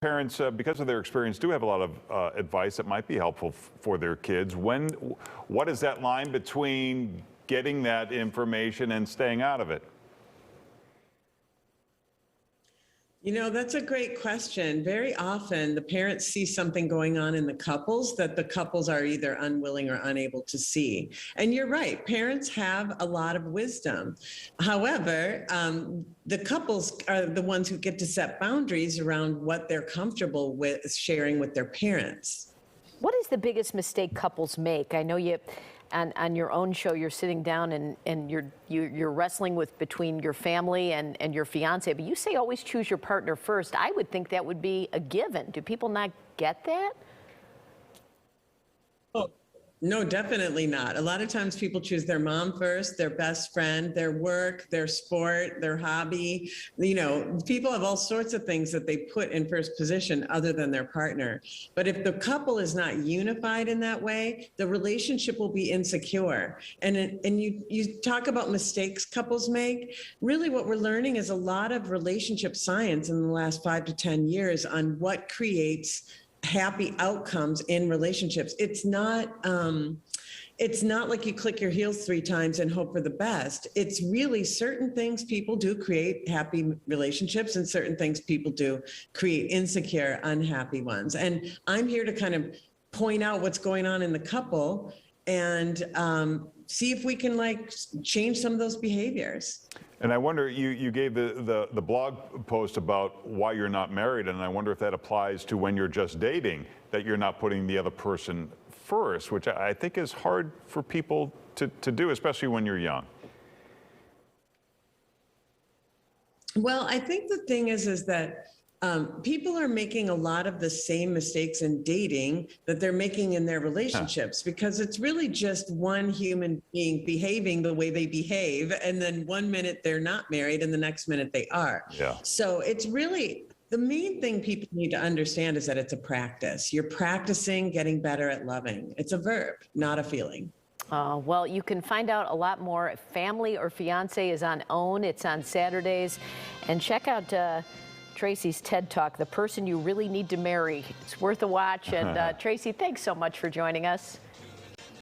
Parents, because of their experience, do have a lot of advice that might be helpful for their kids. What is that line between getting that information and staying out of it? You know, that's a great question. Very often, the parents see something going on in the couples that the couples are either unwilling or unable to see. And you're right, parents have a lot of wisdom. However, the couples are the ones who get to set boundaries around what they're comfortable with sharing with their parents. What is the biggest mistake couples make? I know on your own show, you're sitting down and you're wrestling with between your family and your fiance, but you say always choose your partner first. I would think that would be a given. Do people not get that? Oh, no, definitely not. A lot of times people choose their mom first, their best friend, their work, their sport, their hobby. You know, people have all sorts of things that they put in first position other than their partner. But if the couple is not unified in that way, the relationship will be insecure. And you talk about mistakes couples make. Really what we're learning is a lot of relationship science in the last 5 to 10 years on what creates happy outcomes in relationships. It's not like you click your heels 3 times and hope for the best. It's really certain things people do create happy relationships and certain things people do create insecure, unhappy ones. And I'm here to kind of point out what's going on in the couple and see if we can change some of those behaviors. And I wonder, you gave the blog post about why you're not married, and I wonder if that applies to when you're just dating, that you're not putting the other person first, which I think is hard for people to do, especially when you're young. Well, I think the thing is that people are making a lot of the same mistakes in dating that they're making in their relationships because it's really just one human being behaving the way they behave. And then one minute they're not married and the next minute they are. Yeah. So it's really the main thing people need to understand is that it's a practice. You're practicing getting better at loving. It's a verb, not a feeling. Well, you can find out a lot more. Family or Fiance is on OWN. It's on Saturdays. And check out Tracy's TED Talk, The Person You Really Need to Marry. It's worth a watch. And Tracy, thanks so much for joining us.